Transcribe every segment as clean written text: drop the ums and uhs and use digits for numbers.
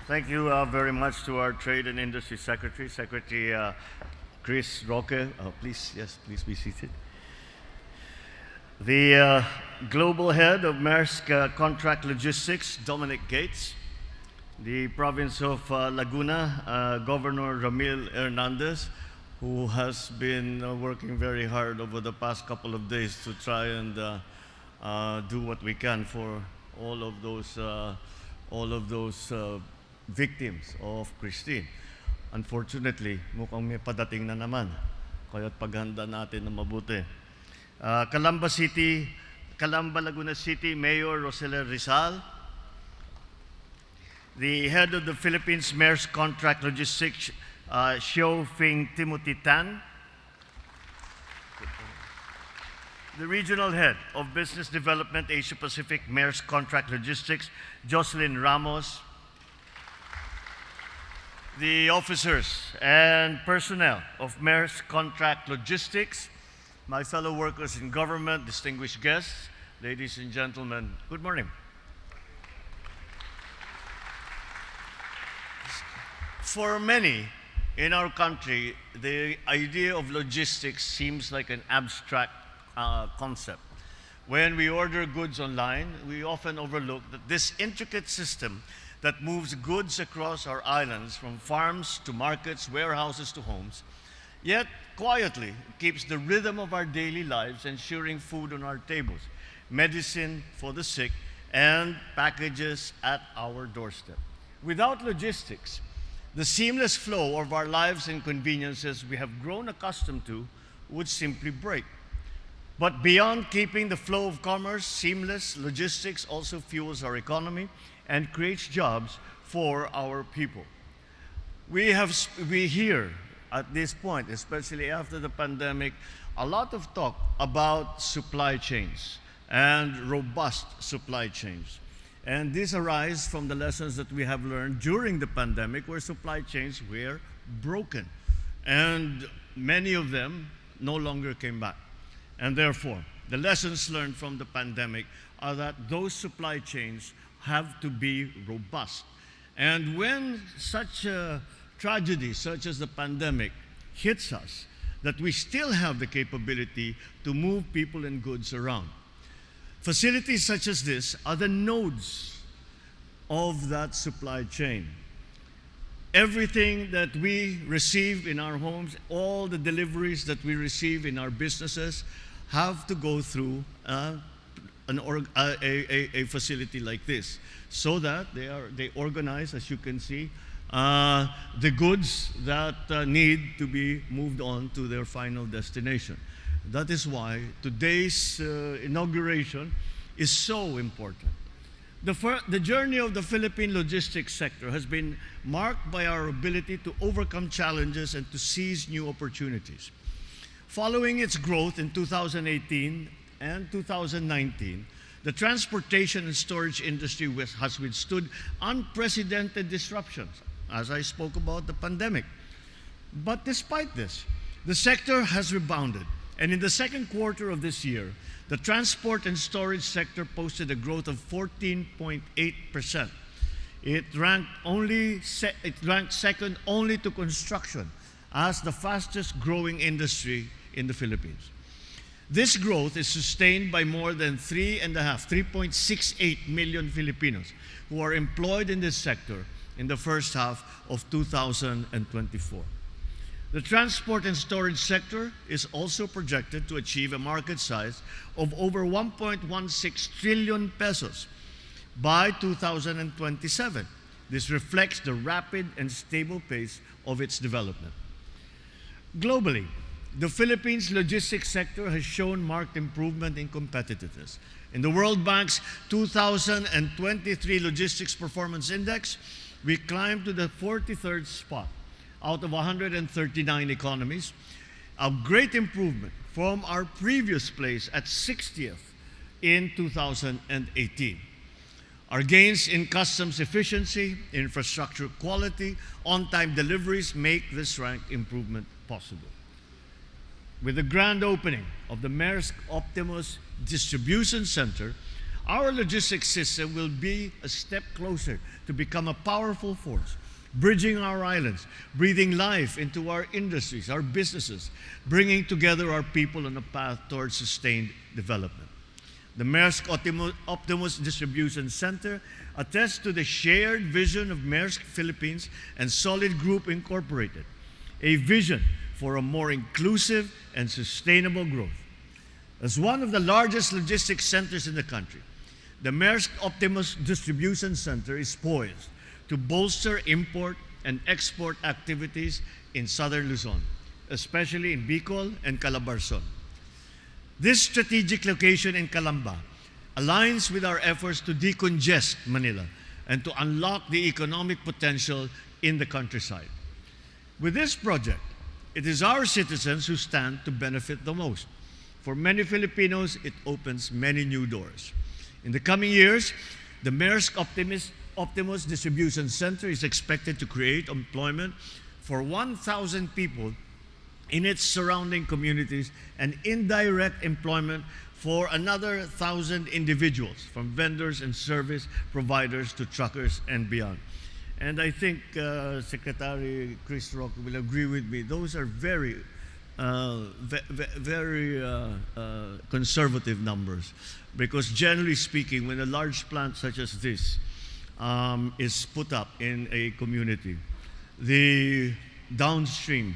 Thank you very much to our Trade and Industry Secretary, Secretary Chris Roque. Please be seated. The Global Head of Maersk Contract Logistics, Dominic Gates. The Province of Laguna, Governor Ramil Hernandez, who has been working very hard over the past couple of days to try and do what we can for all of those victims of Christine. Unfortunately, mukhang may padating na naman. Kaya't paghanda natin na mabuti. Calamba Laguna City Mayor Rosela Rizal, the head of the Philippines Maersk Contract Logistics, Xiao Fing Timothy Tan, the regional head of Business Development Asia Pacific Maersk Contract Logistics, Jocelyn Ramos, the officers and personnel of Maersk Contract Logistics, my fellow workers in government, distinguished guests, ladies and gentlemen, good morning. For many in our country, the idea of logistics seems like an abstract concept. When we order goods online, we often overlook that this intricate system that moves goods across our islands from farms to markets, warehouses to homes, yet quietly keeps the rhythm of our daily lives, ensuring food on our tables, medicine for the sick, and packages at our doorstep. Without logistics, the seamless flow of our lives and conveniences we have grown accustomed to would simply break. But beyond keeping the flow of commerce seamless, logistics also fuels our economy and creates jobs for our people. We hear at this point, especially after the pandemic, a lot of talk about supply chains and robust supply chains. And this arises from the lessons that we have learned during the pandemic, where supply chains were broken. And many of them no longer came back. And therefore, the lessons learned from the pandemic are that those supply chains have to be robust. And when such a tragedy, such as the pandemic, hits us, that we still have the capability to move people and goods around. Facilities such as this are the nodes of that supply chain. Everything that we receive in our homes, all the deliveries that we receive in our businesses have to go through a facility like this, so that they organize, as you can see, the goods that need to be moved on to their final destination. That is why today's inauguration is so important. The journey of the Philippine logistics sector has been marked by our ability to overcome challenges and to seize new opportunities. Following its growth in 2018 and 2019, the transportation and storage industry has withstood unprecedented disruptions, as I spoke about the pandemic. But despite this, the sector has rebounded. And in the second quarter of this year, the transport and storage sector posted a growth of 14.8%. It ranked second only to construction as the fastest growing industry in the Philippines. This growth is sustained by more than 3.68 million Filipinos who are employed in this sector in the first half of 2024. The transport and storage sector is also projected to achieve a market size of over 1.16 trillion pesos by 2027. This reflects the rapid and stable pace of its development. Globally, the Philippines' logistics sector has shown marked improvement in competitiveness. In the World Bank's 2023 Logistics Performance Index, we climbed to the 43rd spot out of 139 economies, a great improvement from our previous place at 60th in 2018. Our gains in customs efficiency, infrastructure quality, on-time deliveries make this rank improvement possible. With the grand opening of the Maersk Optimus Distribution Center, our logistics system will be a step closer to become a powerful force, bridging our islands, breathing life into our industries, our businesses, bringing together our people on a path towards sustained development. The Maersk Optimus Distribution Center attests to the shared vision of Maersk Philippines and Solid Group Incorporated, a vision for a more inclusive and sustainable growth. As one of the largest logistics centers in the country, the Maersk Optimus Distribution Center is poised to bolster import and export activities in Southern Luzon, especially in Bicol and Calabarzon. This strategic location in Calamba aligns with our efforts to decongest Manila and to unlock the economic potential in the countryside. With this project, it is our citizens who stand to benefit the most. For many Filipinos, it opens many new doors. In the coming years, the Maersk Optimus Distribution Center is expected to create employment for 1,000 people in its surrounding communities and indirect employment for another 1,000 individuals, from vendors and service providers to truckers and beyond. And I think Secretary Chris Roque will agree with me. Those are very conservative numbers, because generally speaking, when a large plant such as this is put up in a community, the downstream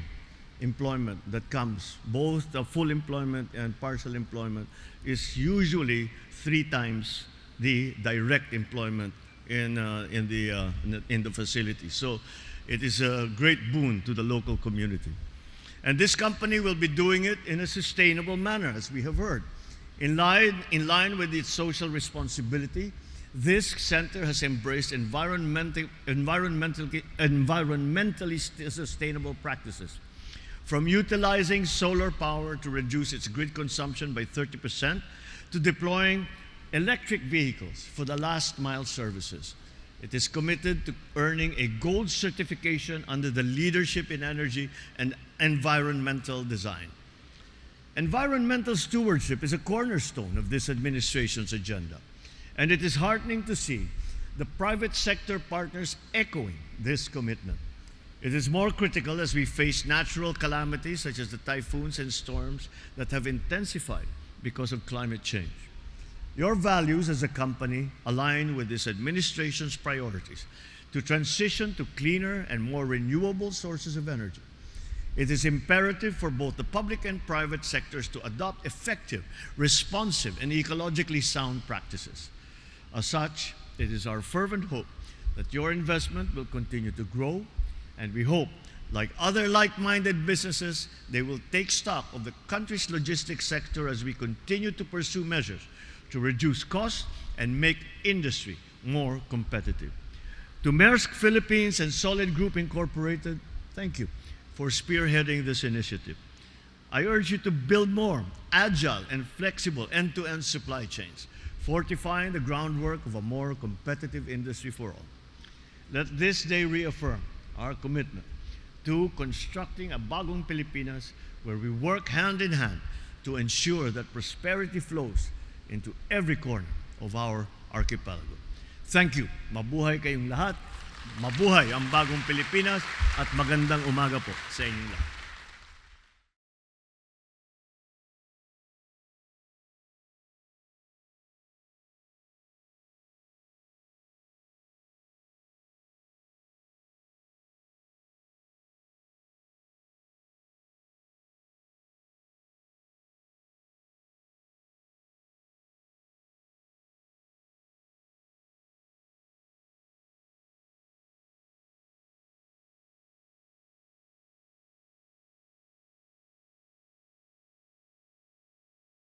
employment that comes, both the full employment and partial employment, is usually 3 times the direct employment in the facility. So it is a great boon to the local community. And this company will be doing it in a sustainable manner, as we have heard. In line with its social responsibility, this center has embraced environmentally sustainable practices, from utilizing solar power to reduce its grid consumption by 30% to deploying electric vehicles for the last mile services. It is committed to earning a gold certification under the Leadership in Energy and Environmental Design. Environmental stewardship is a cornerstone of this administration's agenda, and it is heartening to see the private sector partners echoing this commitment. It is more critical as we face natural calamities such as the typhoons and storms that have intensified because of climate change. Your values as a company align with this administration's priorities to transition to cleaner and more renewable sources of energy. It is imperative for both the public and private sectors to adopt effective, responsive, and ecologically sound practices. As such, it is our fervent hope that your investment will continue to grow, and we hope, like other like-minded businesses, they will take stock of the country's logistics sector as we continue to pursue measures to reduce costs and make industry more competitive. To Maersk Philippines and Solid Group Incorporated, thank you for spearheading this initiative. I urge you to build more agile and flexible end-to-end supply chains, fortifying the groundwork of a more competitive industry for all. Let this day reaffirm our commitment to constructing a bagong Pilipinas where we work hand in hand to ensure that prosperity flows into every corner of our archipelago. Thank you. Mabuhay kayong lahat. Mabuhay ang bagong Pilipinas at magandang umaga po sa inyong lahat.